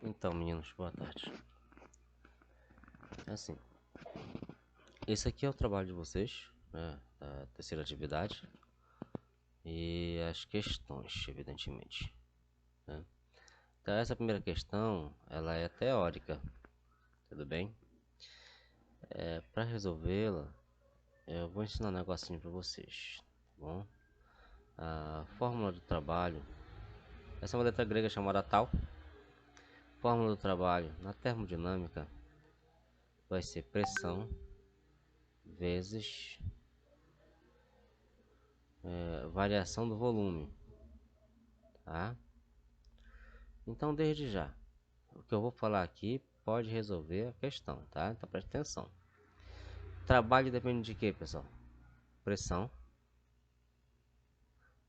Então, meninos, boa tarde. Assim, esse aqui é o trabalho de vocês, né, da terceira atividade e as questões, evidentemente, né? Então, essa primeira questão, ela é teórica, tudo bem? Para resolvê-la, eu vou ensinar um negocinho para vocês, tá bom? A fórmula do trabalho, essa é uma letra grega chamada tal. Fórmula do trabalho na termodinâmica vai ser pressão vezes variação do volume, tá? Então, desde já, o que eu vou falar aqui pode resolver a questão, tá? Então, preste atenção. Trabalho depende de quê, pessoal? Pressão.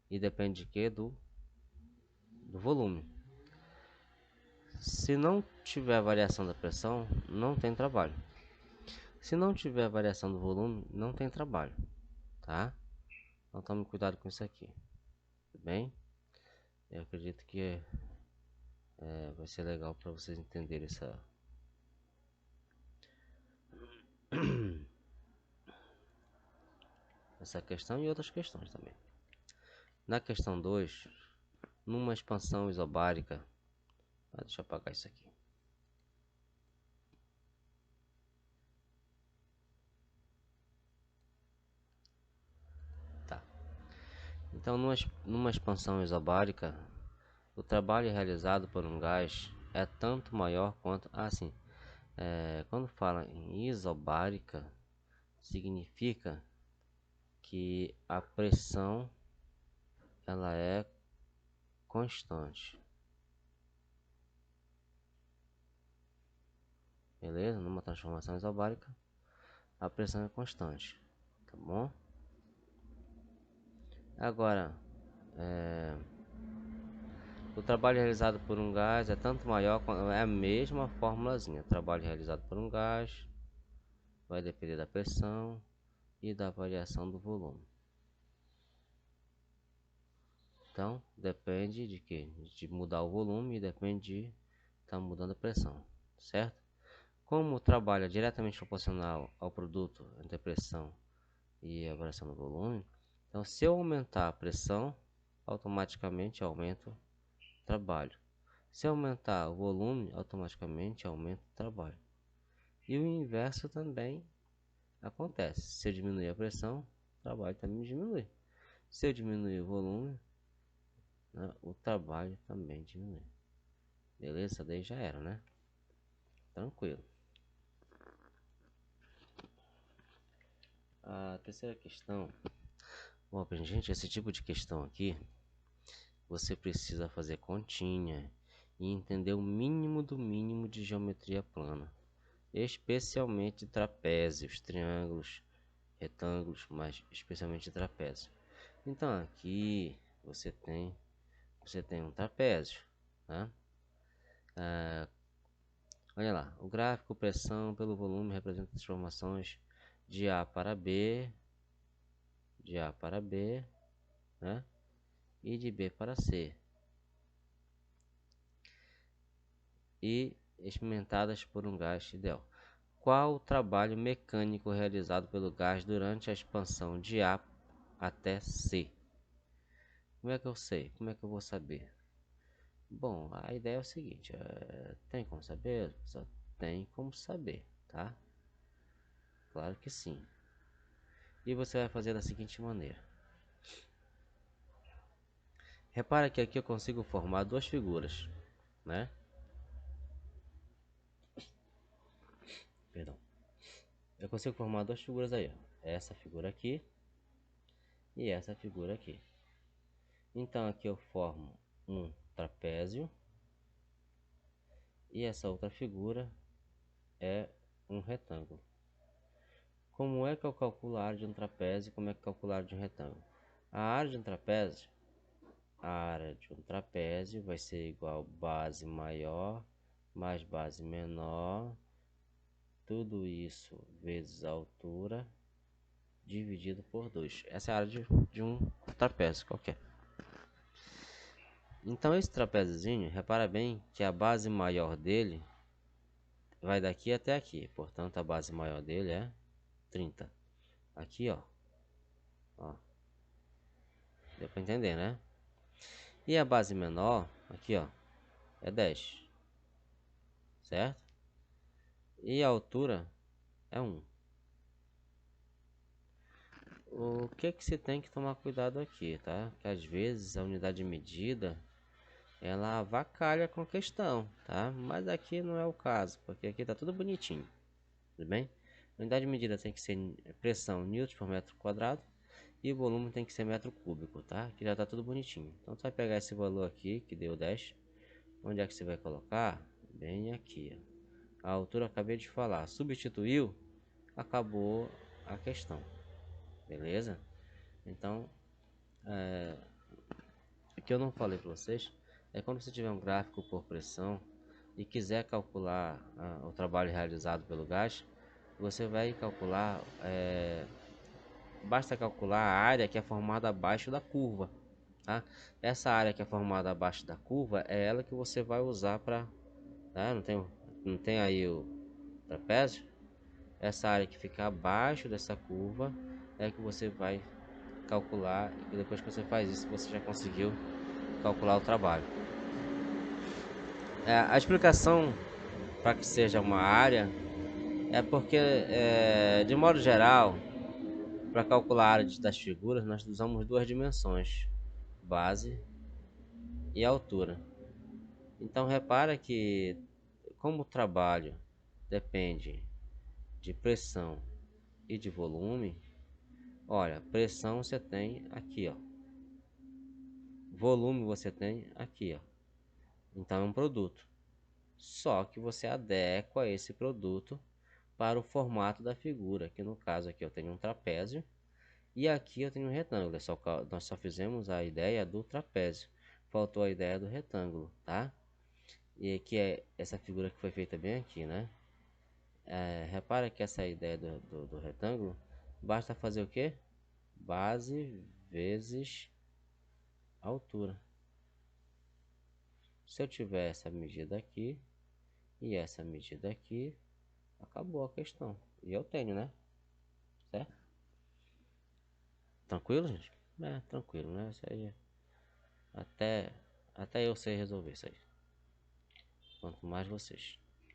E depende de quê? Do volume. Se não tiver variação da pressão, não tem trabalho. Se não tiver variação do volume, não tem trabalho, tá? Então, tome cuidado com isso aqui, tudo bem? Eu acredito que vai ser legal para vocês entenderem essa questão e outras questões também. Na questão 2, numa expansão isobárica, deixa eu apagar isso aqui. Tá. Então, numa expansão isobárica, o trabalho realizado por um gás é tanto maior quanto... quando fala em isobárica, significa que a pressão ela é constante. Beleza? Numa transformação isobárica, a pressão é constante, tá bom? Agora, o trabalho realizado por um gás é tanto maior, é a mesma formulazinha. O trabalho realizado por um gás vai depender da pressão e da variação do volume. Então, depende de quê? De mudar o volume e depende de estar mudando a pressão, certo? Como o trabalho é diretamente proporcional ao produto entre a pressão e a variação do volume, então se eu aumentar a pressão, automaticamente aumento o trabalho. Se aumentar o volume, automaticamente aumenta o trabalho. E o inverso também acontece. Se eu diminuir a pressão, o trabalho também diminui. Se eu diminuir o volume, né, o trabalho também diminui. Beleza? Daí já era, né? Tranquilo. A terceira questão. Bom, gente, esse tipo de questão aqui, você precisa fazer continha e entender o mínimo do mínimo de geometria plana, especialmente trapézios, triângulos, retângulos, mas especialmente trapézio. Então aqui você tem um trapézio, tá? Olha lá, o gráfico pressão pelo volume representa transformações de A para B, né? E de B para C, e experimentadas por um gás ideal. Qual o trabalho mecânico realizado pelo gás durante a expansão de A até C? Como é que eu sei? Como é que eu vou saber? Bom, a ideia é o seguinte, tem como saber? Só tem como saber, tá? Claro que sim. E você vai fazer da seguinte maneira. Repara que aqui eu consigo formar duas figuras, né? Perdão. Eu consigo formar duas figuras aí, ó. Essa figura aqui e essa figura aqui. Então aqui eu formo um trapézio e essa outra figura é um retângulo. Como é que eu calculo a área de um trapézio e como é que eu calculo a área de um retângulo? A área de um trapézio, vai ser igual base maior mais base menor, tudo isso vezes a altura dividido por 2. Essa é a área de um trapézio qualquer. Então esse trapéziozinho, repara bem que a base maior dele vai daqui até aqui. Portanto, a base maior dele é 30. Aqui, ó. Deu para entender, né? E a base menor, aqui, ó, é 10. Certo? E a altura é 1. O que que você tem que tomar cuidado aqui, tá? Que às vezes a unidade de medida ela avacalha com a questão, tá? Mas aqui não é o caso, porque aqui tá tudo bonitinho, tudo bem? A unidade de medida tem que ser pressão newton por metro quadrado e o volume tem que ser metro cúbico, tá? Aqui já tá tudo bonitinho. Então você vai pegar esse valor aqui, que deu 10. Onde é que você vai colocar? Bem aqui, ó. A altura eu acabei de falar. Substituiu, acabou a questão. Beleza? Então, o que eu não falei para vocês é quando você tiver um gráfico por pressão e quiser calcular o trabalho realizado pelo gás, você vai calcular, basta calcular a área que é formada abaixo da curva, tá? Essa área que é formada abaixo da curva é ela que você vai usar para, tá? Não tem aí o trapézio? Essa área que fica abaixo dessa curva é que você vai calcular, e depois que você faz isso, você já conseguiu calcular o trabalho. A explicação para que seja uma área é porque, de modo geral, para calcular a área das figuras, nós usamos duas dimensões, base e altura. Então repara que, como o trabalho depende de pressão e de volume, olha, pressão você tem aqui, ó. Volume você tem aqui, ó. Então é um produto. Só que você adequa esse produto para o formato da figura, que no caso aqui eu tenho um trapézio e aqui eu tenho um retângulo. Nós só fizemos a ideia do trapézio, faltou a ideia do retângulo, tá? E aqui é essa figura que foi feita bem aqui, né? Repara que essa ideia do retângulo, basta fazer o que? Base vezes altura. Se eu tiver essa medida aqui e essa medida aqui, acabou a questão. E eu tenho, né? Certo? Tranquilo, gente? Tranquilo, né? Isso aí até eu sei resolver isso aí. Quanto mais vocês.